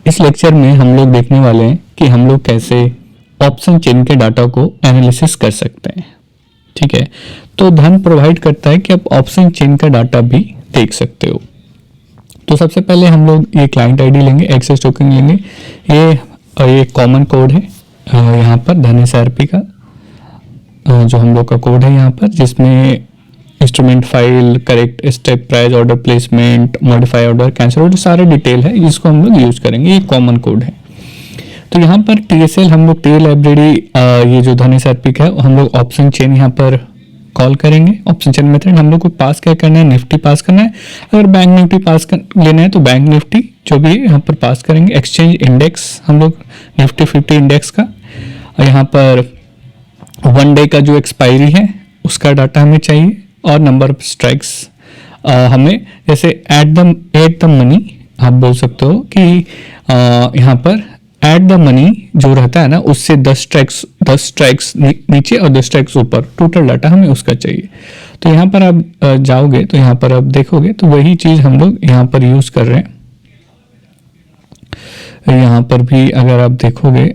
इस लेक्चर में हम लोग देखने वाले हैं कि हम लोग कैसे ऑप्शन चेन के डाटा को एनालिसिस कर सकते हैं। ठीक है, तो धन प्रोवाइड करता है कि आप ऑप्शन चेन का डाटा भी देख सकते हो। तो सबसे पहले हम लोग ये क्लाइंट आईडी लेंगे, एक्सेस टोकन लेंगे। ये कॉमन कोड है यहाँ पर धन SRP का जो हम लोग का कोड है यहाँ पर, जिसमें instrument file, correct step, price, order placement, modify order, cancel order, सारे डिटेल है, जिसको हम लोग यूज करेंगे। ये कॉमन कोड है। तो यहाँ पर TSL हम लोग टी लाइब्रेरी ये जो धन SRP का है हम लोग ऑप्शन चेन यहाँ पर कॉल करेंगे। ऑप्शन चेन मेथड हम लोग को पास क्या करना है, निफ्टी पास करना है। अगर बैंक निफ्टी पास लेना है तो बैंक निफ्टी जो भी है यहाँ पर पास करेंगे। एक्सचेंज इंडेक्स हम लोग निफ्टी 50 इंडेक्स का, और यहाँ पर 1 डे का जो एक्सपायरी है उसका डाटा हमें चाहिए, और नंबर ऑफ स्ट्राइक्स हमें जैसे एट द मनी आप बोल सकते हो कि यहाँ पर एट द मनी जो रहता है ना उससे 10 स्ट्राइक्स नीचे और 10 स्ट्राइक्स ऊपर, टोटल डाटा हमें उसका चाहिए। तो यहाँ पर आप जाओगे तो यहाँ पर आप देखोगे तो वही चीज हम लोग यहाँ पर यूज कर रहे हैं। यहाँ पर भी अगर आप देखोगे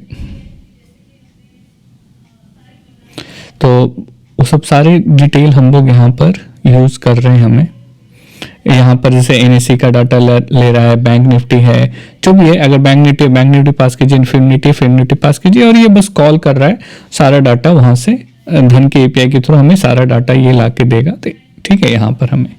तो वो सब सारे डिटेल हम लोग यहाँ पर यूज कर रहे हैं। हमें यहाँ पर जैसे NSE का डाटा ले रहा है, बैंक निफ्टी है, जो भी है। अगर बैंक निफ्टी पास कीजिए, फिननिफ्टी पास कीजिए, और ये बस कॉल कर रहा है सारा डाटा वहां से धन के API के थ्रू हमें सारा डाटा ये ला के देगा। ठीक है, यहाँ पर हमें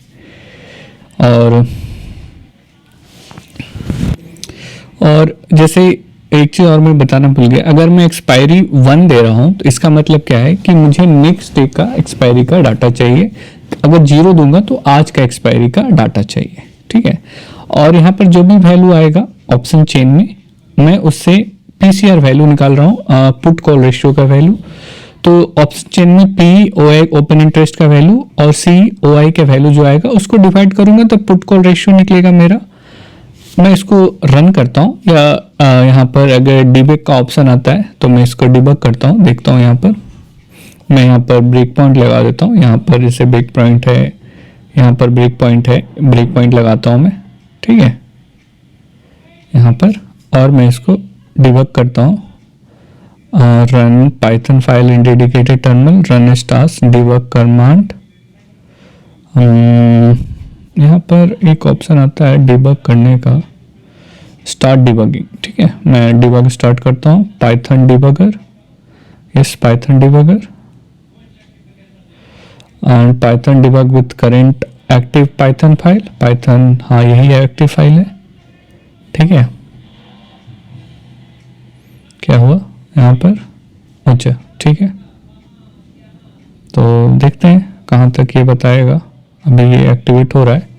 और जैसे एक चीज और मैं बताना भूल गया, अगर मैं एक्सपायरी 1 दे रहा हूं तो इसका मतलब क्या है कि मुझे नेक्स्ट डे का एक्सपायरी का डाटा चाहिए। अगर 0 दूंगा तो आज का एक्सपायरी का डाटा चाहिए। ठीक है, और यहाँ पर जो भी वैल्यू आएगा ऑप्शन चेन में, मैं उससे PCR वैल्यू निकाल रहा हूँ, पुट कॉल रेशियो का वैल्यू। तो ऑप्शन चेन में POI ओपन इंटरेस्ट का वैल्यू और COI का वैल्यू जो आएगा उसको डिवाइड करूंगा तो पुट कॉल रेशियो निकलेगा मेरा। मैं इसको रन करता हूँ, या यहाँ पर अगर डिबग का ऑप्शन आता है तो मैं इसको डिबग करता हूँ, देखता हूँ। यहाँ पर मैं यहाँ पर ब्रेक पॉइंट लगा देता हूँ। यहाँ पर जैसे ब्रेक पॉइंट है, यहाँ पर ब्रेक पॉइंट है, ब्रेक पॉइंट लगाता हूँ मैं। ठीक है, यहाँ पर, और मैं इसको डिबग करता हूँ। Run Python file in dedicated terminal, run stars debug command. यहाँ पर एक ऑप्शन आता है डिबग करने का, स्टार्ट डिबगिंग। ठीक है, मैं डिबग स्टार्ट करता हूँ। Python debugger, yes Python debugger, and Python debug with current active Python file. Python, हाँ यही एक्टिव फाइल है। ठीक है, क्या हुआ यहाँ पर, अच्छा ठीक है। तो देखते हैं कहाँ तक ये बताएगा। अभी ये एक्टिवेट हो रहा है।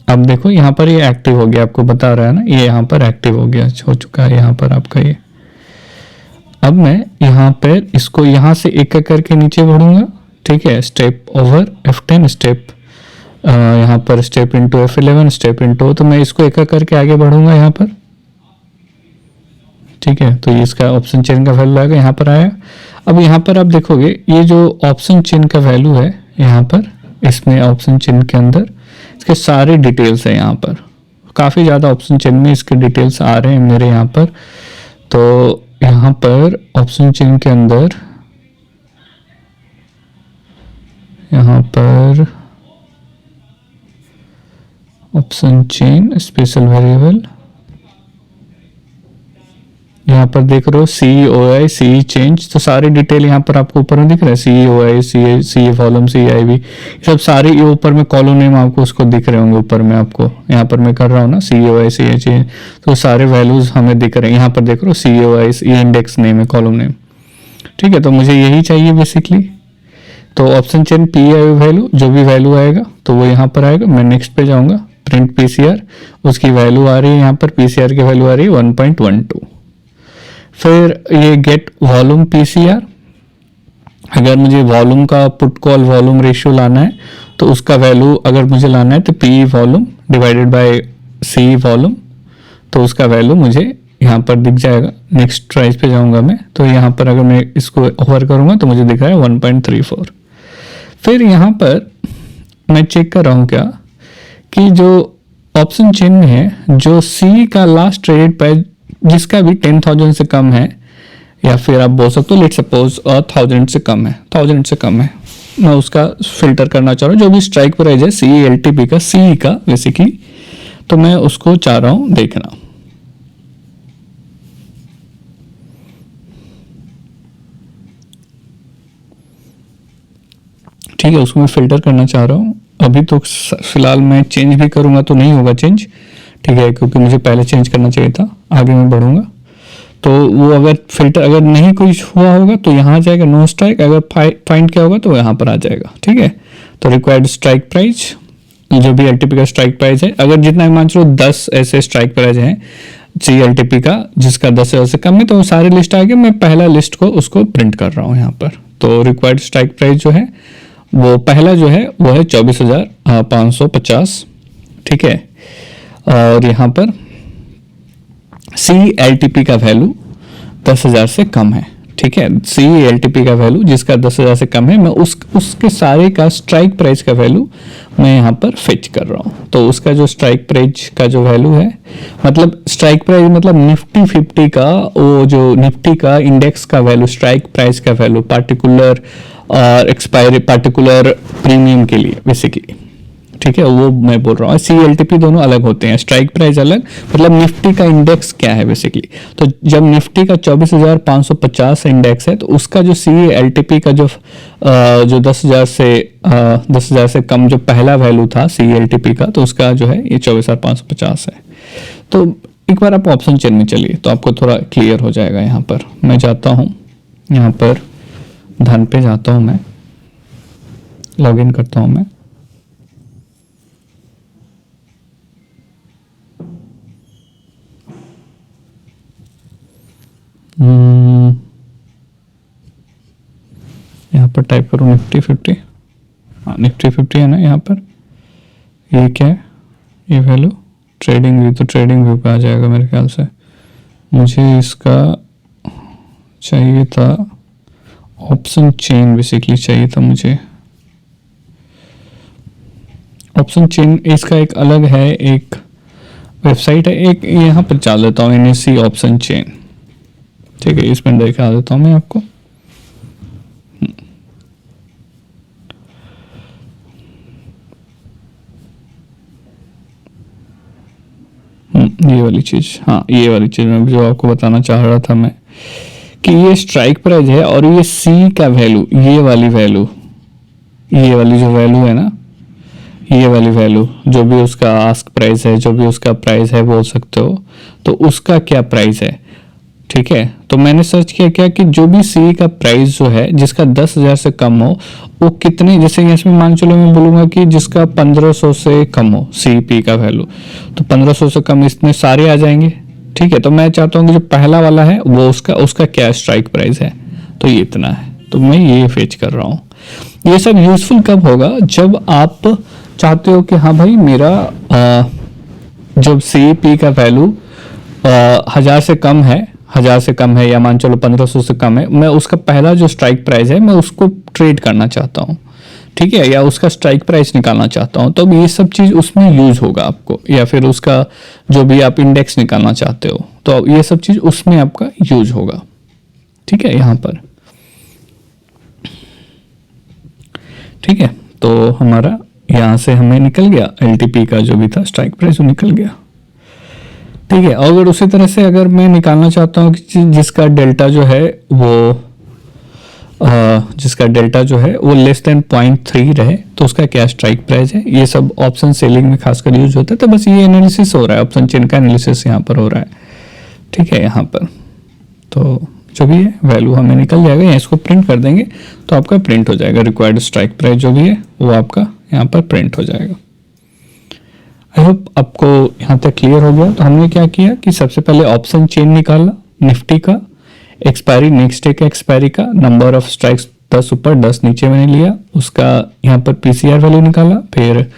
अब देखो यहाँ पर ये एक्टिव हो गया, आपको बता रहा है ना, ये यहाँ पर एक्टिव हो गया, हो चुका है यहाँ पर आपका ये। अब मैं यहाँ पर इसको यहाँ से एक एक करके नीचे बढ़ूंगा। ठीक है, स्टेप ओवर F10 स्टेप, यहाँ पर step into F11 step into, तो मैं इसको एक एक करके आगे बढ़ूंगा यहाँ पर। ठीक है, तो ये इसका ऑप्शन चेन का वैल्यू आएगा, यहाँ पर आया। अब यहाँ पर आप देखोगे ये जो ऑप्शन चेन का वैल्यू है यहाँ पर, इसमें ऑप्शन चेन के अंदर इसके सारे डिटेल्स है। यहाँ पर काफ़ी ज़्यादा ऑप्शन चेन में इसके डिटेल्स आ रहे हैं मेरे यहाँ पर। तो यहाँ पर ऑप्शन चेन के अंदर, यहाँ पर ऑप्शन चेन स्पेशल वेरिएबल, यहाँ पर देख रहे हो COI, CE चेंज, तो सारे डिटेल यहाँ पर आपको ऊपर में दिख रहा है। COI, CE वॉल्यूम, CIV, सब सारे ये ऊपर में कॉलम नेम आपको उसको दिख रहे होंगे ऊपर में आपको। यहाँ पर मैं कर रहा हूँ ना COI, CE चेंज, तो सारे वैल्यूज हमें दिख रहे हैं। यहाँ पर देख रहे हो COI, ये इंडेक्स नेम है, कॉलम नेम। ठीक है, तो मुझे यही चाहिए बेसिकली। तो ऑप्शन चेन PI वैल्यू, जो भी वैल्यू आएगा तो वो यहाँ पर आएगा। मैं नेक्स्ट पे जाऊँगा, प्रिंट PCR, उसकी वैल्यू आ रही है यहाँ पर, PCR की वैल्यू आ रही है 1.12। फिर ये गेट वॉल्यूम PCR, अगर मुझे वॉल्यूम का पुट कॉल वॉल्यूम रेशियो लाना है तो उसका वैल्यू अगर मुझे लाना है तो PE volume divided by CE volume, तो उसका वैल्यू मुझे यहाँ पर दिख जाएगा। नेक्स्ट प्राइस पे जाऊंगा मैं, तो यहाँ पर अगर मैं इसको ओवर करूंगा तो मुझे दिख रहा है 1.34। फिर यहाँ पर मैं चेक कर रहा हूँ क्या कि जो ऑप्शन चेन में है, जो सी का लास्ट ट्रेडेड प्राइस जिसका भी 10,000 से कम है, या फिर आप बोल सकते हो लेट सपोज 1000 से कम है, 1000 से कम है, मैं उसका फिल्टर करना चाह रहा हूँ। जो भी स्ट्राइक प्राइस है सी एलटीपी का, सी का बेसिकली, तो मैं उसको चाह रहा हूँ देखना। ठीक है, उसको मैं फिल्टर करना चाह रहा हूँ। अभी तो फिलहाल मैं चेंज भी करूंगा तो नहीं होगा चेंज, ठीक है, क्योंकि मुझे पहले चेंज करना चाहिए था। आगे मैं बढ़ूंगा तो वो अगर फिल्टर अगर नहीं कुछ हुआ होगा तो यहाँ आ जाएगा नो स्ट्राइक, अगर फाइंड किया होगा तो यहाँ पर आ जाएगा। ठीक है, तो रिक्वायर्ड स्ट्राइक प्राइस जो भी एलटीपी का स्ट्राइक प्राइस है, अगर जितना मान चलो 10 ऐसे स्ट्राइक प्राइस हैं सी एलटीपी का जिसका 10,000 से कम है, तो वो सारे लिस्ट आ गए। मैं पहला लिस्ट को उसको प्रिंट कर रहा हूँ यहाँ पर। तो रिक्वायर्ड स्ट्राइक प्राइस जो है वो पहला जो है वो है 24,550। ठीक है, और यहाँ पर सी एलटीपी का वैल्यू 10,000 से कम है। ठीक है, सी एलटीपी का वैल्यू जिसका 10,000 से कम है, मैं उसके सारे का स्ट्राइक प्राइस का वैल्यू मैं यहाँ पर फेच कर रहा हूँ। तो उसका जो स्ट्राइक प्राइस का जो वैल्यू है, मतलब स्ट्राइक प्राइस मतलब निफ्टी 50 का, वो जो निफ्टी का इंडेक्स का वैल्यू, स्ट्राइक प्राइस का वैल्यू पार्टिकुलर और एक्सपायरी पार्टिकुलर प्रीमियम के लिए बेसिकली। ठीक है, वो मैं बोल रहा हूँ। सी एलटीपी दोनों अलग होते हैं, स्ट्राइक प्राइस अलग, मतलब निफ्टी का इंडेक्स क्या है बेसिकली। तो जब निफ्टी का 24,550 इंडेक्स है, तो उसका जो सी एलटीपी का जो 10,000 से कम जो पहला वैल्यू था सी एलटीपी का, तो उसका जो है ये 24,550 है। तो एक बार आप ऑप्शन चेन में चलिए तो आपको थोड़ा क्लियर हो जाएगा। यहाँ पर मैं जाता हूँ, यहाँ पर धन पे जाता हूँ, मैं लॉग इन करता हूँ मैं। यहाँ पर टाइप करूँ निफ्टी 50। हाँ, निफ्टी 50 है ना यहाँ पर। ये क्या है, ये वैल्यू ट्रेडिंग व्यू, तो ट्रेडिंग व्यू पे आ जाएगा मेरे ख्याल से। मुझे इसका चाहिए था ऑप्शन चेन, बेसिकली चाहिए था मुझे ऑप्शन चेन। इसका एक अलग है, एक वेबसाइट है, एक यहाँ पर चला देता हूँ एनएससी ऑप्शन चेन। ठीक है, इसमें दिखा देता हूँ मैं आपको। ये वाली चीज, हाँ ये वाली चीज मैं जो आपको बताना चाह रहा था मैं, कि ये स्ट्राइक प्राइस है और ये सी का वैल्यू, ये वाली वैल्यू, ये वाली जो वैल्यू है ना, ये वाली वैल्यू जो भी उसका आस्क प्राइस है, जो भी उसका प्राइस है बोल सकते हो, तो उसका क्या प्राइस है। ठीक है, तो मैंने सर्च किया क्या कि जो भी सी का प्राइस जो है जिसका 10,000 से कम हो, वो कितने, जैसे इसमें मान चलो मैं बोलूंगा कि जिसका 1500 से कम हो सीपी का वैल्यू, तो 1500 से कम इसमें सारे आ जाएंगे। ठीक है, तो मैं चाहता हूँ कि जो पहला वाला है वो उसका क्या स्ट्राइक प्राइस है, तो ये इतना है, तो मैं ये फेच कर रहा हूँ। ये सब यूजफुल कब होगा, जब आप चाहते हो कि हाँ भाई मेरा जब सीपी का वैल्यू 1000 से कम है, 1000 से कम है, या मान चलो 1500 से कम है, मैं उसका पहला जो स्ट्राइक प्राइस है मैं उसको ट्रेड करना चाहता हूँ। ठीक है, या उसका स्ट्राइक प्राइस निकालना चाहता हूँ, तो ये सब चीज उसमें यूज होगा आपको, या फिर उसका जो भी आप इंडेक्स निकालना चाहते हो, तो ये सब चीज उसमें आपका यूज होगा। ठीक है, यहाँ पर ठीक है, तो हमारा यहाँ से हमें निकल गया एलटीपी का जो भी था स्ट्राइक प्राइस वो निकल गया। ठीक है, अगर उसी तरह से अगर मैं निकालना चाहता हूँ कि जिसका डेल्टा जो है वो लेस देन 0.3 रहे, तो उसका क्या स्ट्राइक प्राइस है। ये सब ऑप्शन सेलिंग में खासकर यूज होता है। तो बस ये एनालिसिस हो रहा है, ऑप्शन चेन का एनालिसिस यहाँ पर हो रहा है। ठीक है, यहाँ पर तो जो भी है वैल्यू हमें निकल जाएगा, या इसको प्रिंट कर देंगे तो आपका प्रिंट हो जाएगा। रिक्वायर्ड स्ट्राइक प्राइस जो भी है वो आपका यहाँ पर प्रिंट हो जाएगा। आई होप आपको यहाँ तक क्लियर हो गया। तो हमने क्या किया कि सबसे पहले ऑप्शन चेन निकाला निफ्टी का, एक्सपायरी नेक्स्ट डे का एक्सपायरी का, नंबर ऑफ स्ट्राइक्स 10 ऊपर 10 नीचे मैंने लिया, उसका यहाँ पर पीसीआर वैल्यू निकाला, फिर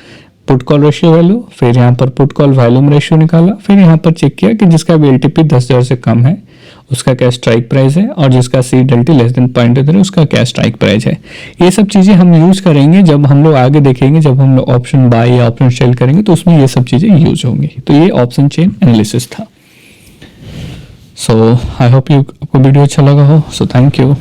पुट कॉल रेशियो वैल्यू, फिर यहाँ पर पुट कॉल वॉल्यूम रेशियो निकाला, फिर यहाँ पर चेक किया कि जिसका भी एलटीपी 10,000 से कम है उसका क्या स्ट्राइक प्राइस है, और जिसका सी डेल्टी लेस देन 0.3 उसका क्या स्ट्राइक प्राइस है। ये सब चीज़ें हम यूज करेंगे जब हम लोग आगे देखेंगे, जब हम लोग ऑप्शन बाय या ऑप्शन सेल करेंगे तो उसमें ये सब चीज़ें यूज होंगी। तो ये ऑप्शन चेन एनालिसिस था। सो आई होप यू आपको वीडियो अच्छा लगा हो। So thank you.